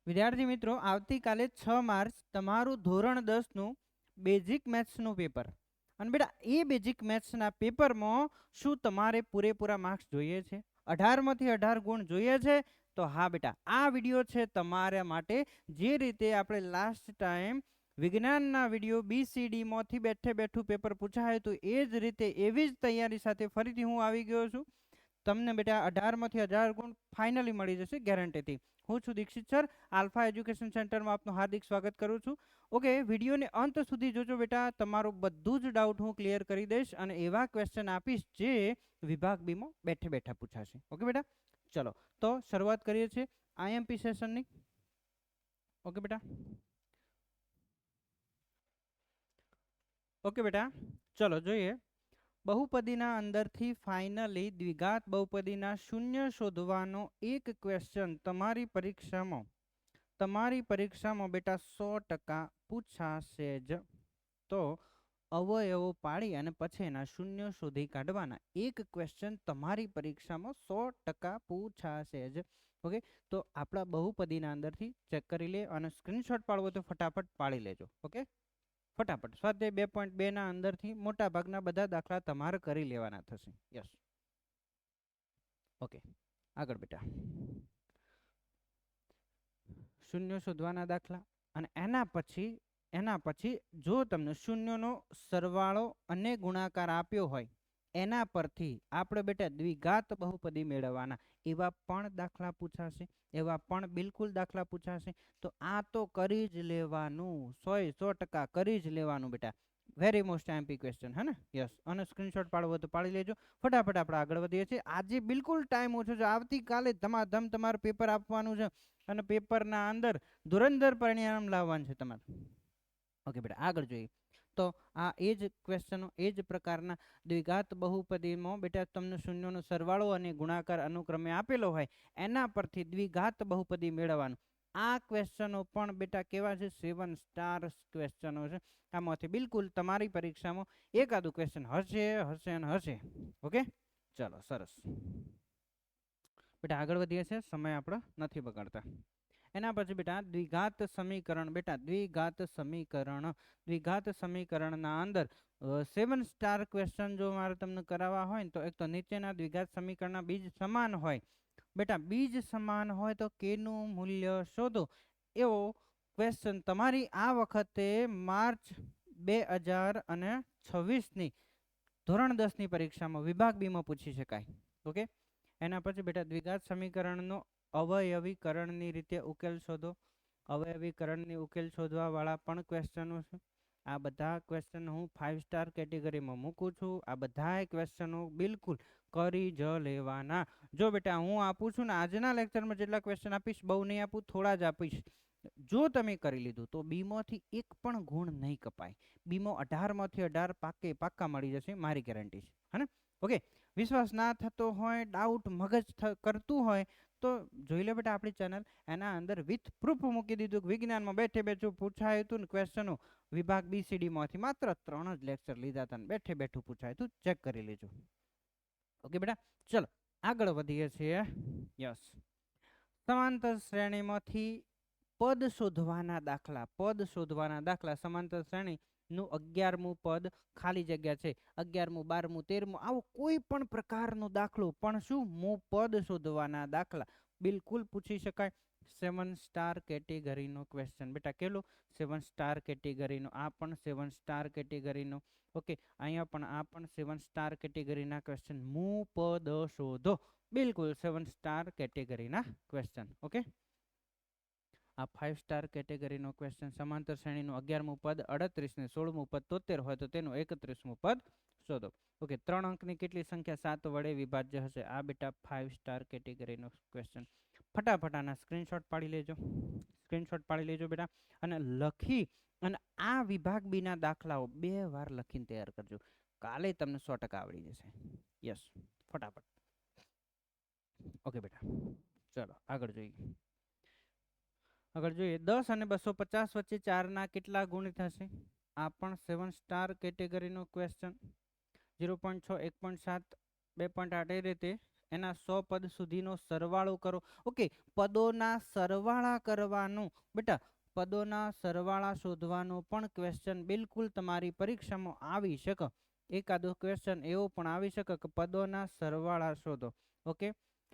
વિદ્યાર્થી મિત્રો, આવતીકાલે 6 માર્ચ તમારું ધોરણ 10 નું બેઝિક મેથ્સનું પેપર. અને બેટા એ બેઝિક મેથ્સના પેપરમાં શું તમારે પૂરેપૂરા માર્ક્સ જોઈએ છે? 18માંથી 18 ગુણ જોઈએ છે? તો હા બેટા, આ વિડીયો છે તમારા માટે. જે રીતે આપણે લાસ્ટ ટાઈમ વિજ્ઞાનના વિડીયો BCDમાંથી બેઠું પેપર પૂછાયું હતું, એ જ રીતે એવી જ તૈયારી સાથે ફરીથી હું આવી ગયો છું. તમને બેટા 18માંથી 18 ગુણ ફાઇનલી મળી જશે ગેરંટીથી. હું છું દીક્ષિત સર, આલ્ફા એજ્યુકેશન સેન્ટરમાં આપનું હાર્દિક સ્વાગત કરું છું. ઓકે, વિડીયોને અંત સુધી જોજો બેટા, તમારું બધું જ ડાઉટ હું ક્લિયર કરી દઈશ અને એવા ક્વેશ્ચન આપીશ જે વિભાગ બીમાં બેઠા પૂછાશે. ઓકે બેટા, ચલો તો શરૂઆત કરીએ છીએ IMP સેશનની. ઓકે બેટા, ઓકે બેટા, ચલો જોઈએ. બહુપદીના અંદરથી ફાઇનલી દ્વિઘાત બહુપદીના શૂન્ય શોધવાનો એક ક્વેશ્ચન તમારી પરીક્ષામાં બેટા 100% પૂછાશે જ. તો અવયવો પાડી અને પછી એના શૂન્ય શોધી કાઢવાના એક ક્વેશ્ચન તમારી પરીક્ષામાં 100% પૂછાશે જ. ઓકે, તો આપણા બહુપદીના અંદરથી ચેક કરી લે અને સ્ક્રીનશોટ પાડવો તો ફટાફટ પાડી લેજો. ઓકે, ફટાફટ. સ્વાધ્યાય 2.2 ના અંદરથી મોટા ભાગના બધા દાખલા તમારે કરી લેવાના થશે. યસ, ઓકે, આગળ બેટા. શૂન્ય શોધવાના દાખલા અને એના પછી જો તમને શૂન્યનો સરવાળો અને ગુણાકાર આપ્યો હોય, એના પરથી આપણે બેટા દ્વિઘાત બહુપદી મેળવવાના એવા પણ દાખલા પૂછાશે. બિલકુલ દાખલા પૂછાશે. તો આ તો કરી જ લેવાનું, 100% કરી જ લેવાનું બેટા. વેરી મોસ્ટ આઈએમપી ક્વેશ્ચન, હે ને? યસ, અને સ્ક્રીનશોટ પાડવો તો પાડી લેજો. ફટાફટ આપણે આગળ વધીએ છીએ. આજે બિલકુલ ટાઈમ ઓછો છે. આવતીકાલે ધમાધમ તમારું પેપર આપવાનું છે અને પેપરના અંદર ધુરંધર પરિણામ લાવવાનું છે તમારે. ઓકે બેટા, આગળ જોઈએ તો આ એ જ ક્વેશ્ચનો, એ જ પ્રકારના દ્વિઘાત બહુપદીમાં બેટા તમને શૂન્યનો સરવાળો અને ગુણાકાર અનુક્રમે આપેલો હોય, એના પરથી દ્વિઘાત બહુપદી મેળવવાનું. આ ક્વેશ્ચનો પણ બેટા કેવા છે? 7 સ્ટાર ક્વેશ્ચનો છે. આમાંથી બિલકુલ તમારી પરીક્ષામાં એકાદું ક્વેશ્ચન હશે. ઓકે, ચલો સરસ બેટા, આગળ વધીએ છીએ. સમય આપણે નથી બગાડતા. એના પછી બેટા દ્વિઘાત સમીકરણ. બેટા દ્વિઘાત સમીકરણના અંદર 7 સ્ટાર ક્વેશ્ચન જો મારે તમને કરાવવા હોય ને, તો એક તો નીચેના દ્વિઘાત સમીકરણના બીજ સમાન હોય. બેટા બીજ સમાન હોય તો કેનું મૂલ્ય શોધો, એવો ક્વેશ્ચન તમારી આ વખતે માર્ચ 2026ની ધોરણ 10ની પરીક્ષામાં વિભાગ બીમાં પૂછી શકાય. ઓકે, એના પછી બેટા દ્વિઘાત સમીકરણનો અવયવીકરણની રીતે ઉકેલ શોધો. અવયવીકરણની ઉકેલ શોધવા વાળા પણ ક્વેશ્ચનો છે. આ બધા ક્વેશ્ચન હું 5 સ્ટાર કેટેગરીમાં મૂકું છું. આ બધા ક્વેશ્ચનો બિલકુલ કરી જ લેવાના. જો બેટા હું આપું છું ને, આજના લેક્ચરમાં જેટલા ક્વેશ્ચન આપીશ બહુ નહીં આપું, થોડા જ આપીશ. જો તમે કરી લીધું તો બીમાંથી એક પણ ગુણ નહીં કપાય. બીમો 18માંથી 18 પાક્કા મળી જશે, મારી ગેરંટી છે, હે ને? ઓકે, વિશ્વાસ ના થતો હોય, ડાઉટ મગજ કરતું હોય તો જોઈ લો બેટા આપણી ચેનલ. એના અંદર વિથ પ્રૂફ મૂકી દીધું કે વિજ્ઞાનમાં બેઠું પૂછાયું હતું ને ક્વેશ્ચનો વિભાગ BCDમાંથી માત્ર 3 જ લેક્ચર લીધા હતા ને બેઠું પૂછાયું હતું. ચેક કરી લેજો. ઓકે બેટા, ચલો આગળ વધીએ છીએ. યસ, સમાંતર શ્રેણીમાંથી પદ શોધવાના દાખલા. સમાંતર શ્રેણી નું 11મું પદ ખાલી જગ્યા છે, 11મું 12મું 13મું આવો કોઈ પણ પ્રકારનો દાખલો પણ શું પદ શોધવાના દાખલા બિલકુલ પૂછી શકાય. 7 સ્ટાર કેટેગરીનો ક્વેશ્ચન બેટા કેલો? 7 સ્ટાર કેટેગરીનો. આ પણ 7 સ્ટાર કેટેગરીનો. ઓકે, અહીંયા પણ આ પણ 7 સ્ટાર કેટેગરીના ક્વેશ્ચન. પદ શોધો, બિલકુલ 7 સ્ટાર કેટેગરીના ક્વેશ્ચન. ઓકે, આ 5 સ્ટાર કેટેગરીનો ક્વેશ્ચન. સમાંતર શ્રેણીનું 11મું પદ 38 ને 16મું પદ 73 હોય તો તેનું 31મું પદ શોધો. ઓકે, 3 અંકની કેટલી સંખ્યા 7 વડે વિભાજ્ય હશે? આ બેટા 5 સ્ટાર કેટેગરીનો ક્વેશ્ચન. ફટાફટ આના સ્ક્રીનશોટ પાડી લેજો બેટા, અને લખી અને આ વિભાગ બીના દાખલાઓ 2 વાર લખીને તૈયાર કરજો. કાલે તમને 100% આવડી જશે. યસ, ફટાફટ. ઓકે બેટા, ચલો આગળ જોઈએ. 10 અને 250 વચ્ચે 4ના કેટલા ગુણ થશે? આ પણ 7 સ્ટાર કેટેગરીનો ક્વેશ્ચન. 0.6, 1.7, 2.8 એ રીતે એના 100 પદ સુધીનો સરવાળો કરો. ઓકે, પદોના સરવાળા કરવાનું બેટા, પદોના સરવાળા શોધવાનો પણ ક્વેશ્ચન બિલકુલ તમારી પરીક્ષામાં આવી શકે. એકાદો ક્વેશ્ચન એવો પણ આવી શકે કે પદોના સરવાળા શોધો. ઓકે,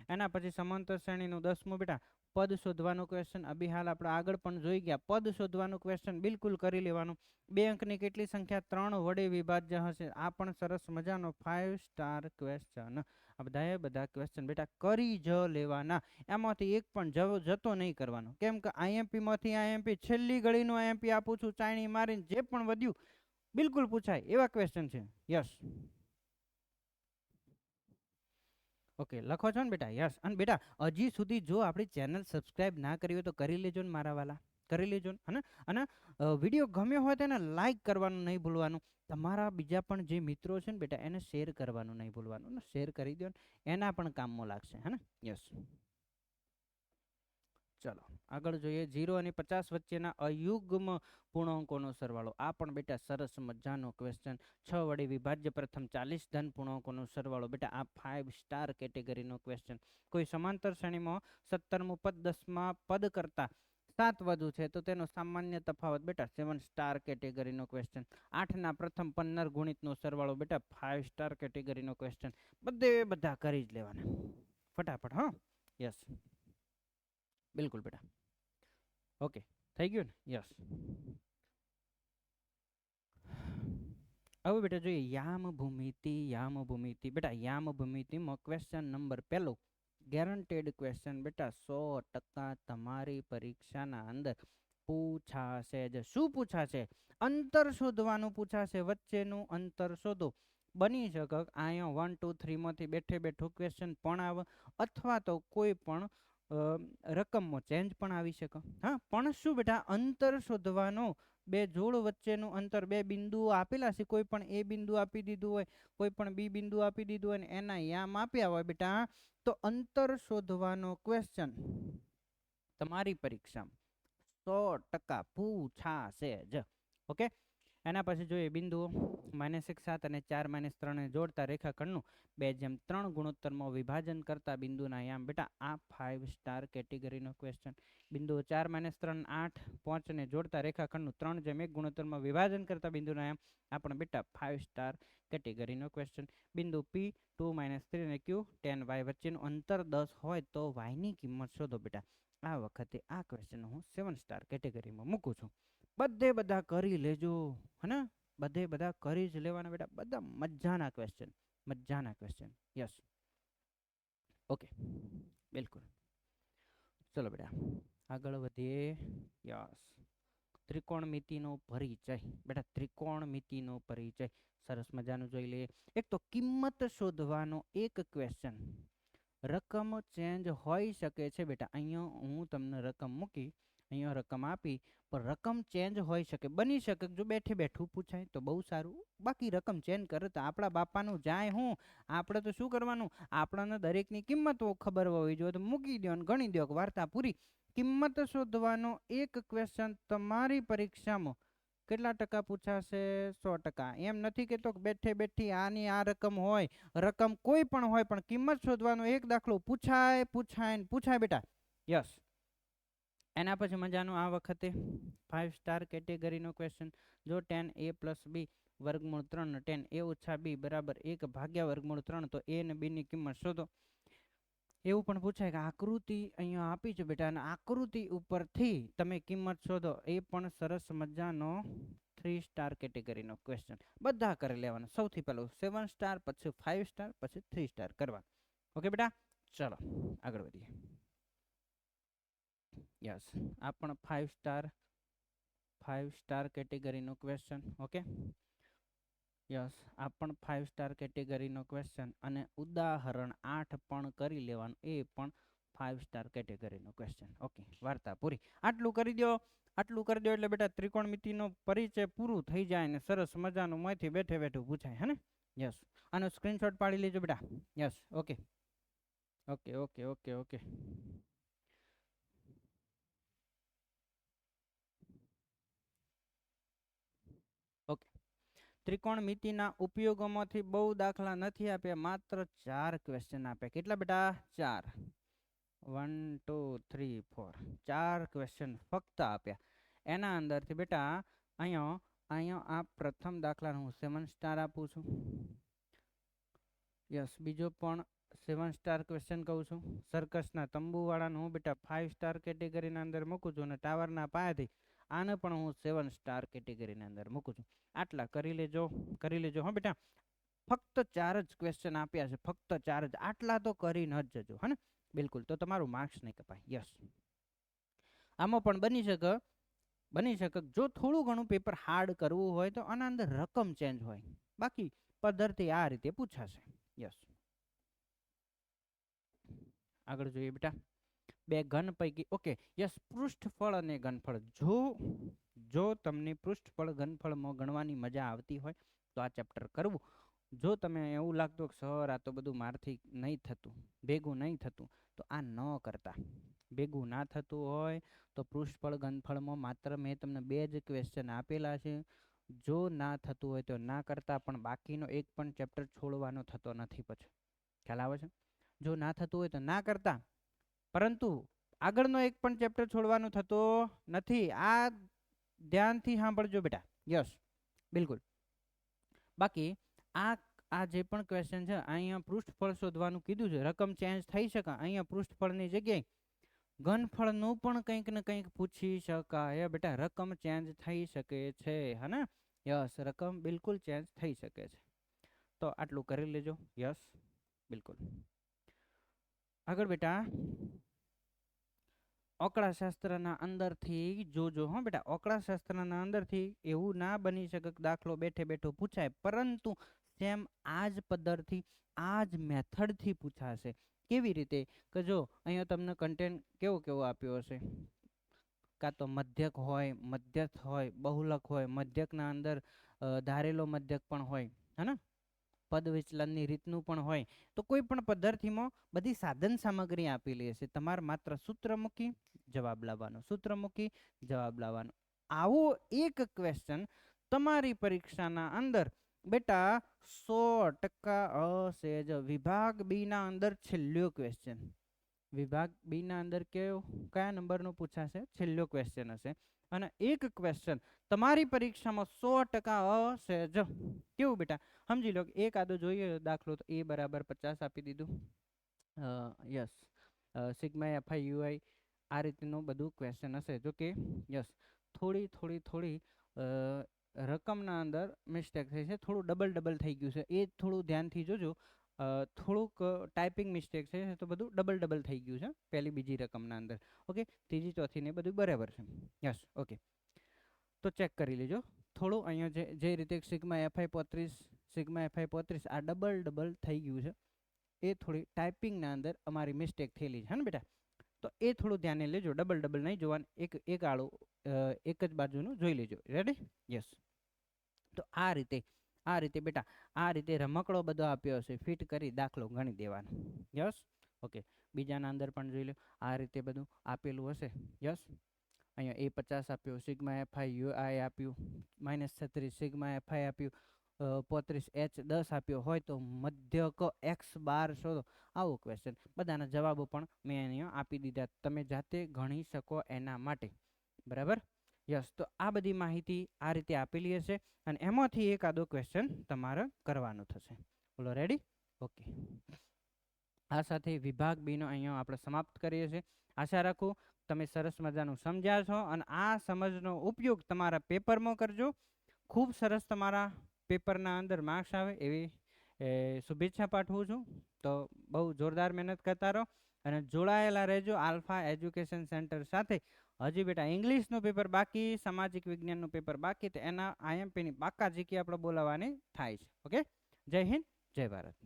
એના પછી સમાંતર શ્રેણીનું 10મું બેટા પદ શોધવાનું ક્વેશ્ચન. અભી હાલ આપણે આગળ પણ જોઈ ગયા. પદ શોધવાનું ક્વેશ્ચન બિલકુલ કરી લેવાનું. 2 અંકની કેટલી સંખ્યા 3 વડે વિભાજ્ય હશે. આ પણ સરસ મજાનો 5 સ્ટાર ક્વેશ્ચન. આ બધા ક્વેશ્ચન બેટા કરી જ લેવાના. એમાંથી એક પણ જતો નહીં કરવાનો. કેમ કે આઈએમપીમાંથી આઈએમપી છેલ્લી ઘડીનું આઈએમપી આપું છું, ચાયણી મારીને જે પણ વધ્યું બિલકુલ પૂછાય એવા ક્વેશ્ચન છે. યસ, ઓકે, લખો છો ને બેટા? યસ. અને બેટા હજી સુધી જો આપણી ચેનલ સબસ્ક્રાઇબ ના કરી હોય તો કરી લેજો ને મારા વાલા, કરી લેજો ને. અને વિડીયો ગમ્યો હોય તો એને લાઈક કરવાનું નહીં ભૂલવાનું. તમારા બીજા પણ જે મિત્રો છે ને બેટા એને શેર કરવાનું નહીં ભૂલવાનું. ને શેર કરી દો ને, એના પણ કામમાં લાગશે. હે ને? યસ. ચલો આગળ જોઈએ. 0 અને 50 વચ્ચેના અયુગ્મ પૂર્ણાંકોનો સરવાળો. આ પણ બેટા સરસ મજાનો ક્વેશ્ચન. 6 વડે વિભાજ્ય પ્રથમ 40 ધન પૂર્ણાંકોનો સરવાળો. બેટા આ 5 સ્ટાર કેટેગરીનો ક્વેશ્ચન. કોઈ સમાંતર શ્રેણીમાં 17મું પદ 10મા પદ કરતા 7 વધુ છે તો તેનો સામાન્ય તફાવત. બેટા 7 સ્ટાર કેટેગરીનો ક્વેશ્ચન. 8ના પ્રથમ 15 ગુણિતનો સરવાળો. બેટા 5 સ્ટાર કેટેગરીનો ક્વેશ્ચન. બધા કરી જ લેવાના ફટાફટ. હા, યસ, બિલકુલ બેટા. ઓકે, થઈ ગયું ને? યસ. હવે બેટા જોઈએ યામ ભૂમિતિ. બેટા યામ ભૂમિતિમાં ક્વેશ્ચન નંબર 1 ગેરંટેડ ક્વેશ્ચન. બેટા 100% તમારી પરીક્ષાના અંદર પૂછાશે જ. શું પૂછાશે? અંતર શોધવાનું પૂછાશે. વચ્ચેનું અંતર શોધો. બની શકે અહીંયા 1 2 3 માંથી બેઠો ક્વેશ્ચન પણ આવે, અથવા તો કોઈ પણ રકમમાં ચેન્જ પણ આવી શકે. હા, પણ શું બેટા અંતર શોધવાનો, બે જોડ વચ્ચેનું અંતર, બે બિંદુઓ આપેલા છે, કોઈ પણ એ બિંદુ આપી દીધું હોય, કોઈ પણ બી બિંદુ આપી દીધું હોય, એના યામ આપ્યા હોય બેટા, તો અંતર શોધવાનો ક્વેશ્ચન તમારી પરીક્ષામાં 100% પૂછાશે જ. ઓકે, એના પછી જોઈએ બિંદુઓ -1 7 અને 4 3 ને જોડતા રેખાખંડનું 2:3 ગુણોત્તરમાં વિભાજન કરતા બિંદુના યામ. બેટા આ 5 સ્ટાર કેટેગરીનો ક્વેશ્ચન. બિંદુઓ 4 3 8 5 ને જોડતા રેખાખંડનું 3:1 ગુણોત્તરમાં વિભાજન કરતા બિંદુના યામ. આ પણ બેટા 5 સ્ટાર કેટેગરીનો ક્વેશ્ચન. બિંદુ P 2 3 અને Q 10 y વચ્ચેનું અંતર 10 હોય તો y ની કિંમત શોધો. બેટા આ વખતે આ ક્વેશ્ચન હું 7 સ્ટાર કેટેગરીમાં મૂકું છું. બધા કરી લેજો. હે, બધા કરી જ લેવાના બેટા. બધા મજાના ક્વેશ્ચન. યસ, ઓકે, બિલકુલ. ચલો બેટા આગળ વધીએ. યસ, ત્રિકોણમિતિનો પરિચય. બેટા ત્રિકોણમિતિનો પરિચય સરસ મજાનું જોઈ લઈએ. એક તો કિંમત શોધવાનો એક ક્વેશ્ચન. રકમ ચેન્જ હોઈ શકે છે બેટા. અહીંયા હું તમને રકમ મૂકી, અહીંયા રકમ આપી, પણ રકમ ચેન્જ હોઈ શકે. બની શકે જો બેઠું પૂછાય તો બહુ સારું. બાકી રકમ ચેન્જ કરે તો આપણા બાપાનું જાય. હું આપણે તો શું કરવાનું, આપણને દરેકની કિંમતો ખબર હોવી જોઈએ. તો મૂકી દો અને ગણી દો, વાર્તા પૂરી. કિંમત શોધવાનો એક ક્વેશ્ચન તમારી પરીક્ષામાં કેટલા ટકા પૂછાશે? 100%. એમ નથી કેતો બેઠી આની આ રકમ હોય, રકમ કોઈ પણ હોય, પણ કિંમત શોધવાનો એક દાખલો પૂછાય બેટા. યસ. એના પછી મજાનું આ વખતે 5 સ્ટાર કેટેગરીનો ક્વેશ્ચન. જો 10a + b વર્ગમૂળ 3 10a - b બરાબર 1 ભાગ્યા વર્ગમૂળ 3 તો a અને b ની કિંમત શોધો. એવું પણ પૂછાય કે આકૃતિ અહીંયા આપી છે બેટા, અને આકૃતિ ઉપરથી તમે કિંમત શોધો. એ પણ સરસ મજાનો 3 સ્ટાર કેટેગરીનો ક્વેશ્ચન. બધા કરી લેવાના. સૌથી પહેલું 7 સ્ટાર, પછી 5 સ્ટાર, પછી 3 સ્ટાર કરવાનું. ઓકે બેટા, ચલો આગળ વધીએ. યસ, આ પણ 5 સ્ટાર કેટેગરીનો ક્વેશ્ચન. ઓકે, યસ, આ પણ 5 સ્ટાર કેટેગરીનો ક્વેશ્ચન. અને ઉદાહરણ 8 પણ કરી લેવાનું. એ પણ 5 સ્ટાર કેટેગરીનો ક્વેશ્ચન. ઓકે, વાર્તા પૂરી. આટલું કરી દો એટલે બેટા ત્રિકોણમિતિનો પરિચય પૂરું થઈ જાય ને સરસ મજાનું માંથી બેઠું પૂછાય. હે ને? યસ. આનો સ્ક્રીનશોટ પાડી લેજો બેટા. Yes, okay. ઓકે, ત્રિકોણમિતિના ઉપયોગોમાંથી બહુ દાખલા નથી આપ્યા, માત્ર 4 ક્વેશ્ચન આપ્યા. કેટલા બેટા? 4. 1 2 3 4 4 ક્વેશ્ચન ફક્ત આપ્યા. એના અંદરથી બેટા અહીંયા આ પ્રથમ દાખલાનો હું 7 સ્ટાર આપું છું. યસ, બીજો પણ 7 સ્ટાર ક્વેશ્ચન કહું છું. સર્કસના તંબુવાળાનું હું બેટા 5 સ્ટાર કેટેગરીના અંદર મૂકું છું, અને ટાવરના પાયાથી આને પણ હું 7 સ્ટાર કેટેગરીની અંદર મૂકું છું. આટલા કરી લેજો હા બેટા. ફક્ત 4 જ ક્વેશ્ચન આપ્યા છે, ફક્ત 4 જ. આટલા તો કરીને જ જજો, હા ને? બિલકુલ, તો તમારું માર્ક્સ નહીં કપાય. યસ, આમાં પણ બની શકે જો થોડું ઘણું પેપર હાર્ડ કરવું હોય તો આના અંદર રકમ ચેન્જ હોય, બાકી પદ્ધતિ આ રીતે પૂછાશે. યસ, આગળ જોઈએ બેટા. બે ઘન પૈકી ઓકે. યસ, પૃષ્ઠફળ અને ઘનફળ. જો તમને પૃષ્ઠફળ ઘનફળમાં ગણવાની મજા આવતી હોય તો આ ચેપ્ટર કરવું. જો તમે એવું લાગતું કે સર આ તો બધું મારથી નહીં થતું, ભેગું નહીં થતું, તો આ ન કરતા. ભેગું ના થતું હોય તો પૃષ્ઠફળ ઘનફળમાં માત્ર મેં તમને 2 જ ક્વેશ્ચન આપેલા છે. જો ના થતું હોય તો ના કરતા, પણ બાકીનો એક પણ ચેપ્ટર છોડવાનો થતો નથી. પછી ખ્યાલ આવે છે? જો ના થતું હોય તો ના કરતા, પરંતુ આગળનો એક પણ ચેપ્ટર છોડવાનું થતો નથી. આ ધ્યાનથી સાંભળજો બેટા. યસ, બિલકુલ. બાકી આ જે પણ ક્વેશ્ચન છે, અહીંયા પૃષ્ઠફળ શોધવાનું કીધું છે. રકમ ચેન્જ થઈ શકે. અહીંયા પૃષ્ઠફળની જગ્યાએ ઘનફળનું પણ કંઈક ને કંઈક પૂછી શકાય બેટા. રકમ ચેન્જ થઈ શકે છે, હા ને? યસ, રકમ બિલકુલ ચેન્જ થઈ શકે છે. તો આટલું કરી લેજો. યસ, બિલકુલ. આગળ બેટા, ઓકળાશાસ્ત્રના અંદરથી જોજો હો બેટા. ઓકળાશાસ્ત્રના અંદરથી એવું ના બની શકે કે દાખલો બેઠે બેઠો પૂછાય, પરંતુ સેમ આ જ પદ્ધતિ, આ જ મેથડથી પૂછાશે. કેવી રીતે? કે જો અહીંયા તમને કન્ટેન્ટ કેવો આપ્યો હશે, કાં તો મધ્યક હોય, મધ્યસ્થ હોય, બહુલક હોય, મધ્યકના અંદર ધારેલો મધ્યક પણ હોય, હે ને? પદ વિચલનની રીતનું પણ હોય. તો કોઈ પણ પદ્ધતિમાં બધી સાધન સામગ્રી આપેલી હશે. તમારે માત્ર સૂત્ર મૂકી જવાબ લાવવાનો, સૂત્ર મૂકી જવાબ લાવવાનો. આવો એક ક્વેશ્ચન તમારી પરીક્ષાના અંદર બેટા 100% હશે જ. વિભાગ બી ના અંદર છેલ્લો ક્વેશ્ચન, વિભાગ બી ના અંદર કયા નંબરનો પૂછાશે? છેલ્લો ક્વેશ્ચન હશે. અને એક ક્વેશ્ચન તમારી પરીક્ષામાં 100% હશે જ. કેવું બેટા? સમજી લો, એક આદો જોઈએ દાખલો, તો a બરાબર 50 આપી દીધું. યસ, સિગ્મા એફઆઈ યુઆઈ આ રીતનું બધું ક્વેશ્ચન હશે. જો કે યસ, થોડી રકમના અંદર મિસ્ટેક થઈ છે, થોડું ડબલ થઈ ગયું છે. એ થોડું ધ્યાનથી જોજો. થોડુંક ટાઈપિંગ મિસ્ટેક છે, તો બધું ડબલ થઈ ગયું છે પહેલી બીજી રકમના અંદર. ઓકે, ત્રીજી ચોથી ને બધું બરાબર છે. Yes, okay. તો ચેક કરી લેજો. થોડું અહીંયા જે રીતે સિગ્મા એફઆઈ 35 આ ડબલ થઈ ગયું છે, એ થોડી ટાઈપિંગના અંદર અમારી મિસ્ટેક થયેલી છે ને બેટા. તો એ થોડું ધ્યાને લેજો. ડબલ નહીં જોવાનું, એક આળું એક જ બાજુનું જોઈ લેજો. રેડી? યસ. તો આ રીતે બેટા, આ રીતે રમકડો બધો આપ્યો હશે, ફિટ કરી દાખલો ગણી દેવાનો. Yes, okay. બીજાના અંદર પણ જોઈ લો, આ રીતે બધું આપેલું હશે. યસ, અહીંયા A50 આપ્યો, સિગ્મા એફઆઈ યુઆઈ આપ્યું, -36 સિગ્મા એફઆઈ આપ્યું, 35 H10 આપ્યો હોય તો મધ્યક x બાર શોધો. આવો ક્વેશ્ચન. બધાના જવાબો પણ મેં અહીંયા આપી દીધા, તમે જાતે ગણી શકો એના માટે. બરાબર? યસ, તો આ બધી માહિતી આ રીતે આપેલી હશે, અને એમાંથી એક આદો ક્વેશ્ચન તમારે કરવાનો થશે. બોલો, રેડી? ઓકે. આ સાથે વિભાગ બીનો અહીંયા આપણે સમાપ્ત કરીએ છીએ. આશા રાખું તમે સરસ મજાનું સમજ્યા છો, અને આ સમજનો ઉપયોગ તમારા પેપરમાં કરજો. ખૂબ સરસ તમારા પેપરના અંદર માર્ક્સ આવે એવી શુભેચ્છા પાઠવું છું. તો બહુ જોરદાર મહેનત કરતા રહો અને જોડાયેલા રહેજો આલ્ફા એજ્યુકેશન સેન્ટર સાથે. હજી બેટા ઇંગ્લિશનું પેપર બાકી, સામાજિક વિજ્ઞાનનું પેપર બાકી, તો એના IMPની પાક્કા જીકે આપણે બોલાવવાની થાય છે. ઓકે, જય હિન્દ, જય ભારત.